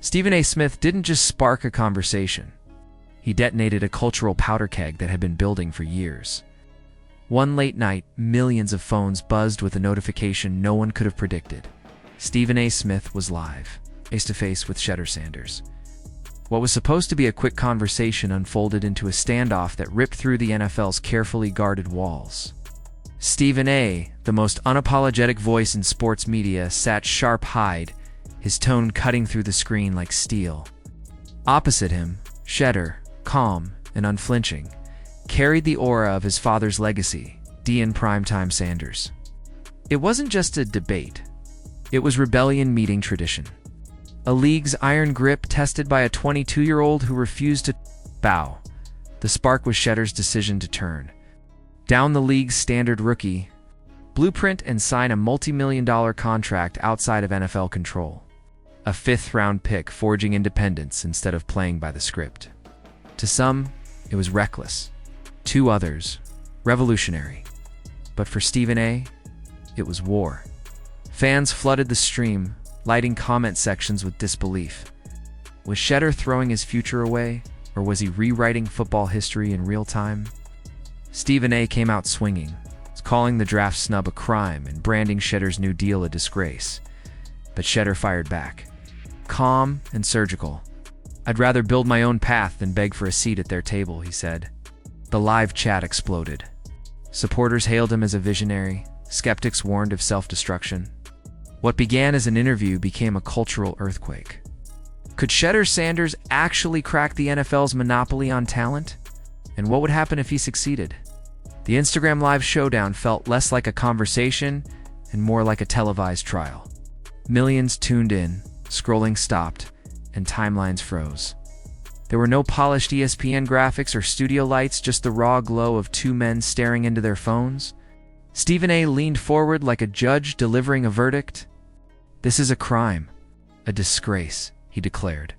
Stephen A. Smith didn't just spark a conversation. He detonated a cultural powder keg that had been building for years. One late night, millions of phones buzzed with a notification no one could have predicted. Stephen A. Smith was live, face-to-face with Shedeur Sanders. What was supposed to be a quick conversation unfolded into a standoff that ripped through the NFL's carefully guarded walls. Stephen A., the most unapologetic voice in sports media, sat sharp-eyed, his tone cutting through the screen like steel. Opposite him, Shedeur, calm and unflinching, carried the aura of his father's legacy, Deion Primetime Sanders. It wasn't just a debate. It was rebellion meeting tradition. A league's iron grip tested by a 22-year-old who refused to bow. The spark was Shedeur's decision to turn down the league's standard rookie blueprint and sign a multi-million-dollar contract outside of NFL control. A fifth-round pick forging independence instead of playing by the script. To some, it was reckless. To others, revolutionary. But for Stephen A., it was war. Fans flooded the stream, lighting comment sections with disbelief. Was Shedeur throwing his future away, or was he rewriting football history in real time? Stephen A. came out swinging, calling the draft snub a crime and branding Shedeur's new deal a disgrace. But Shedeur fired back. Calm and surgical. "I'd rather build my own path than beg for a seat at their table," he said. The live chat exploded. Supporters hailed him as a visionary. Skeptics warned of self-destruction. What began as an interview became a cultural earthquake. Could Shedeur Sanders actually crack the NFL's monopoly on talent? And what would happen if he succeeded? The Instagram Live showdown felt less like a conversation and more like a televised trial. Millions tuned in, scrolling stopped, and timelines froze. There were no polished ESPN graphics or studio lights, just the raw glow of two men staring into their phones. Stephen A. leaned forward like a judge delivering a verdict. "This is a crime, a disgrace," he declared.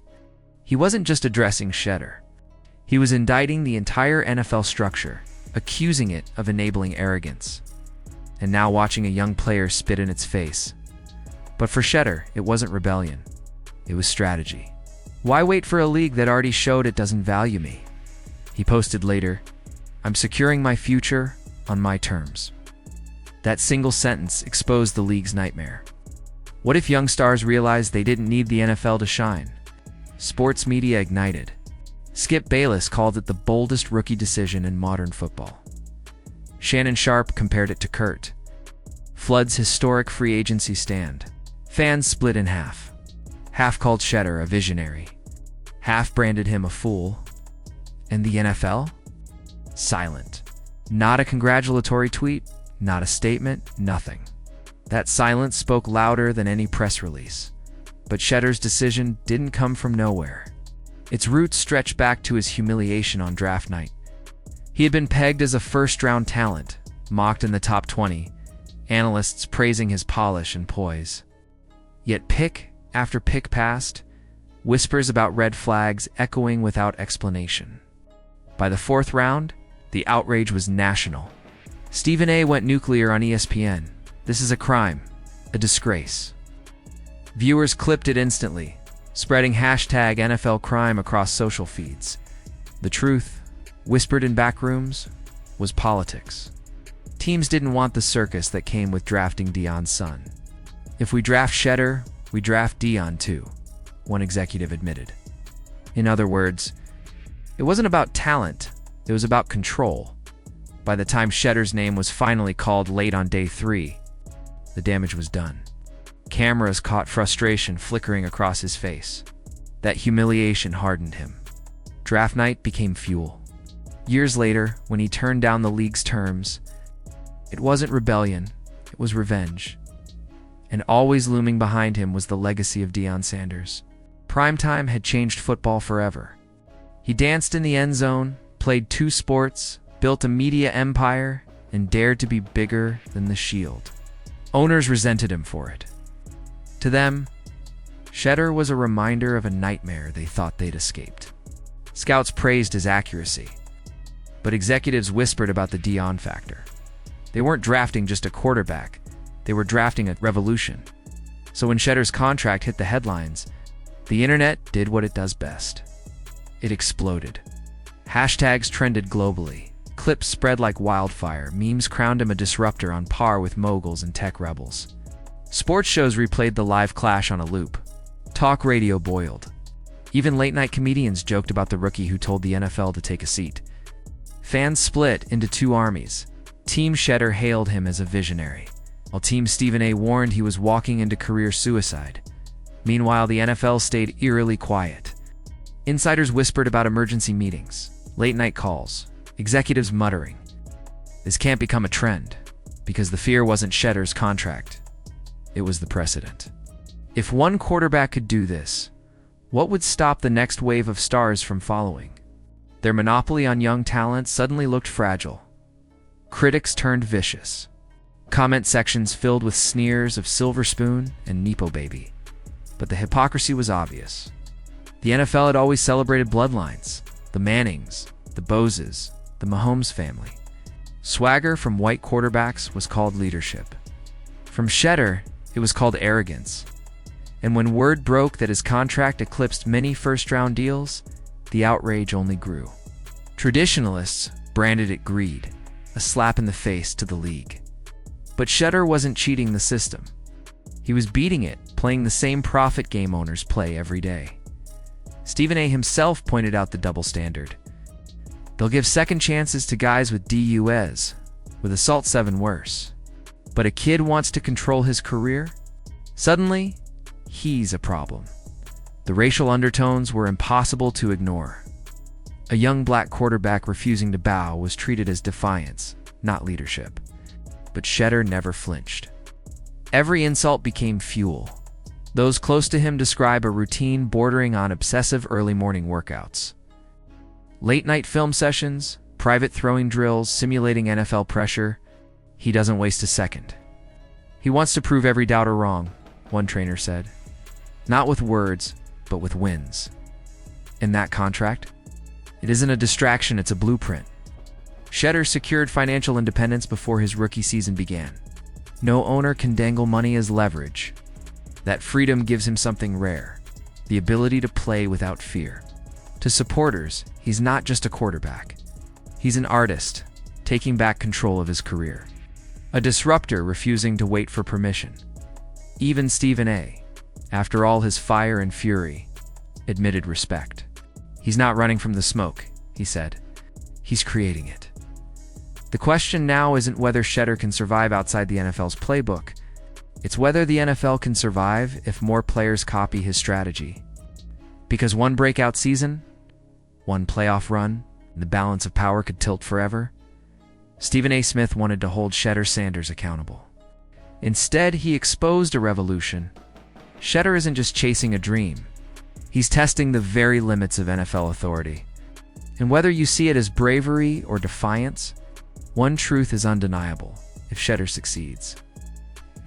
He wasn't just addressing Shedeur. He was indicting the entire NFL structure, accusing it of enabling arrogance, and now watching a young player spit in its face. But for Shedeur, it wasn't rebellion. It was strategy. Why wait for a league that already showed it doesn't value me? He posted later, "I'm securing my future on my terms." That single sentence exposed the league's nightmare. What if young stars realized they didn't need the NFL to shine? Sports media ignited. Skip Bayless called it the boldest rookie decision in modern football. Shannon Sharpe compared it to Kurt Flood's historic free agency stand. Fans split in half. Half called Shedeur a visionary. Half branded him a fool. And the NFL? Silent. Not a congratulatory tweet, not a statement, nothing. That silence spoke louder than any press release. But Shedeur's decision didn't come from nowhere. Its roots stretched back to his humiliation on draft night. He had been pegged as a first-round talent, mocked in the top 20, analysts praising his polish and poise. Yet pick after pick passed, whispers about red flags echoing without explanation. By the fourth round, the outrage was national. Stephen A. went nuclear on ESPN. "This is a crime, a disgrace." Viewers clipped it instantly, spreading hashtag NFL crime across social feeds. The truth, whispered in back rooms, was politics. Teams didn't want the circus that came with drafting Deion's son. "If we draft Shedeur, we draft Deion too," one executive admitted. In other words, it wasn't about talent, it was about control. By the time Shedeur's name was finally called late on day 3, the damage was done. Cameras caught frustration flickering across his face. That humiliation hardened him. Draft night became fuel. Years later, when he turned down the league's terms, it wasn't rebellion, it was revenge. And always looming behind him was the legacy of Deion Sanders. Primetime had changed football forever. He danced in the end zone, played 2 sports, built a media empire, and dared to be bigger than the Shield. Owners resented him for it. To them, Shedeur was a reminder of a nightmare they thought they'd escaped. Scouts praised his accuracy, but executives whispered about the Deion factor. They weren't drafting just a quarterback, they were drafting a revolution. So when Shedeur's contract hit the headlines, The internet did what it does best. It exploded. Hashtags trended globally. Clips spread like wildfire. Memes crowned him a disruptor on par with moguls and tech rebels. Sports shows replayed the live clash on a loop. Talk radio boiled. Even late-night comedians joked about the rookie who told the NFL to take a seat. Fans split into two armies. Team Shedeur hailed him as a visionary, while Team Stephen A. warned he was walking into career suicide. Meanwhile, the NFL stayed eerily quiet. Insiders whispered about emergency meetings, late-night calls, executives muttering. This can't become a trend, because the fear wasn't Shedeur's contract. It was the precedent. If one quarterback could do this, what would stop the next wave of stars from following? Their monopoly on young talent suddenly looked fragile. Critics turned vicious. Comment sections filled with sneers of Silver Spoon and Nepo Baby. But the hypocrisy was obvious. The NFL had always celebrated bloodlines, the Mannings, the Boses, the Mahomes family. Swagger from white quarterbacks was called leadership. From Shedeur, it was called arrogance. And when word broke that his contract eclipsed many first-round deals, the outrage only grew. Traditionalists branded it greed, a slap in the face to the league. But Shedeur wasn't cheating the system. He was beating it, playing the same profit game owners play every day. Stephen A. himself pointed out the double standard. They'll give second chances to guys with DUIs, with assault 7 worse. But a kid wants to control his career? Suddenly, he's a problem. The racial undertones were impossible to ignore. A young black quarterback refusing to bow was treated as defiance, not leadership. But Shedeur never flinched. Every insult became fuel. Those close to him describe a routine bordering on obsessive early morning workouts. Late-night film sessions, private throwing drills simulating NFL pressure. He doesn't waste a second. He wants to prove every doubter wrong, one trainer said. Not with words, but with wins. In that contract, it isn't a distraction, it's a blueprint. Shedeur secured financial independence before his rookie season began. No owner can dangle money as leverage. That freedom gives him something rare, the ability to play without fear. To supporters, he's not just a quarterback. He's an artist, taking back control of his career. A disruptor refusing to wait for permission. Even Stephen A., after all his fire and fury, admitted respect. He's not running from the smoke, he said. He's creating it. The question now isn't whether Shedeur can survive outside the NFL's playbook. It's whether the NFL can survive if more players copy his strategy. Because one breakout season, one playoff run, and the balance of power could tilt forever. Stephen A. Smith wanted to hold Shedeur Sanders accountable. Instead, he exposed a revolution. Shedeur isn't just chasing a dream. He's testing the very limits of NFL authority. And whether you see it as bravery or defiance, one truth is undeniable: if Shedeur succeeds,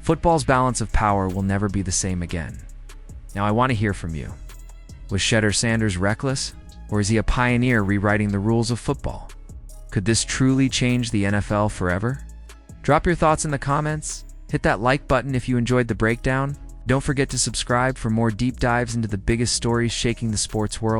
football's balance of power will never be the same again. Now, I want to hear from you. Was Shedeur Sanders reckless, or is he a pioneer rewriting the rules of football? Could this truly change the NFL forever? Drop your thoughts in the comments. Hit that like button if you enjoyed the breakdown. Don't forget to subscribe for more deep dives into the biggest stories shaking the sports world.